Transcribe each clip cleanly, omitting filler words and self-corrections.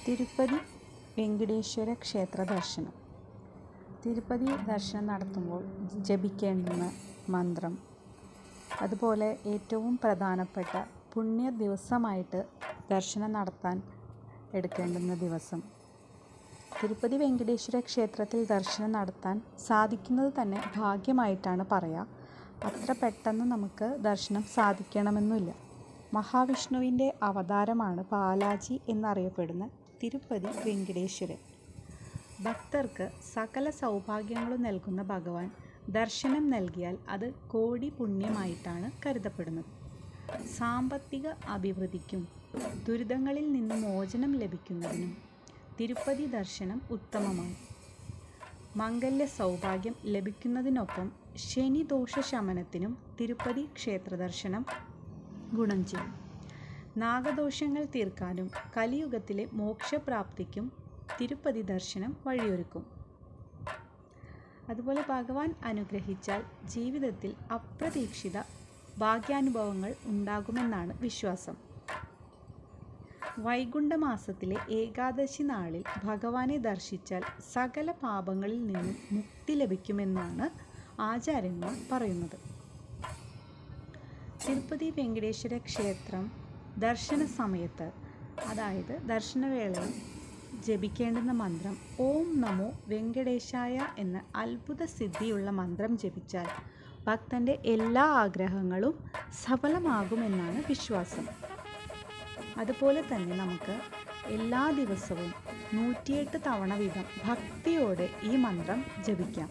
തിരുപ്പതി വെങ്കടേശ്വര ക്ഷേത്ര ദർശനം. തിരുപ്പതി ദർശനം നടത്തുമ്പോൾ ജപിക്കേണ്ടുന്ന മന്ത്രം, അതുപോലെ ഏറ്റവും പ്രധാനപ്പെട്ട പുണ്യ ദിവസമായിട്ട് ദർശനം നടത്താൻ എടുക്കേണ്ടുന്ന ദിവസം. തിരുപ്പതി വെങ്കടേശ്വര ക്ഷേത്രത്തിൽ ദർശനം നടത്താൻ സാധിക്കുന്നത് തന്നെ ഭാഗ്യമായിട്ടാണ് പറയുക. അത്ര പെട്ടെന്ന് നമുക്ക് ദർശനം സാധിക്കണമെന്നില്ല. മഹാവിഷ്ണുവിൻ്റെ അവതാരമാണ് ബാലാജി എന്നറിയപ്പെടുന്ന തിരുപ്പതി വെങ്കടേശ്വരൻ. ഭക്തർക്ക് സകല സൗഭാഗ്യങ്ങളും നൽകുന്ന ഭഗവാൻ ദർശനം നൽകിയാൽ അത് കോടി പുണ്യമായിട്ടാണ് കരുതപ്പെടുന്നത്. സാമ്പത്തിക അഭിവൃദ്ധിക്കും ദുരിതങ്ങളിൽ നിന്ന് മോചനം ലഭിക്കുന്നതിനും തിരുപ്പതി ദർശനം ഉത്തമമാണ്. മംഗല്യ സൗഭാഗ്യം ലഭിക്കുന്നതിനൊപ്പം ശനിദോഷ ശമനത്തിനും തിരുപ്പതി ക്ഷേത്ര ദർശനം ഗുണം ചെയ്യും. നാഗദോഷങ്ങൾ തീർക്കാനും കലിയുഗത്തിലെ മോക്ഷപ്രാപ്തിക്കും തിരുപ്പതി ദർശനം വഴിയൊരുക്കും. അതുപോലെ ഭഗവാൻ അനുഗ്രഹിച്ചാൽ ജീവിതത്തിൽ അപ്രതീക്ഷിത ഭാഗ്യാനുഭവങ്ങൾ ഉണ്ടാകുമെന്നാണ് വിശ്വാസം. വൈകുണ്ഠമാസത്തിലെ ഏകാദശി നാളിൽ ഭഗവാനെ ദർശിച്ചാൽ സകല പാപങ്ങളിൽ നിന്നും മുക്തി ലഭിക്കുമെന്നാണ് ആചാര്യന്മാർ പറയുന്നത്. തിരുപ്പതി വെങ്കടേശ്വര ക്ഷേത്രം ദർശന സമയത്ത്, അതായത് ദർശനവേളയിൽ ജപിക്കേണ്ടുന്ന മന്ത്രം ഓം നമോ വെങ്കടേശായ എന്ന അത്ഭുത സിദ്ധിയുള്ള മന്ത്രം ജപിച്ചാൽ ഭക്തൻ്റെ എല്ലാ ആഗ്രഹങ്ങളും സഫലമാകുമെന്നാണ് വിശ്വാസം. അതുപോലെ തന്നെ നമുക്ക് എല്ലാ ദിവസവും 108 തവണ വീതം ഭക്തിയോടെ ഈ മന്ത്രം ജപിക്കാം.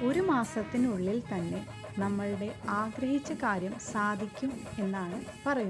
ഒരു മാസത്തിനുള്ളിൽ തന്നെ നമ്മളുടെ ആഗ്രഹിച്ച കാര്യം സാധിക്കും എന്നാണ് പറയുന്നത്.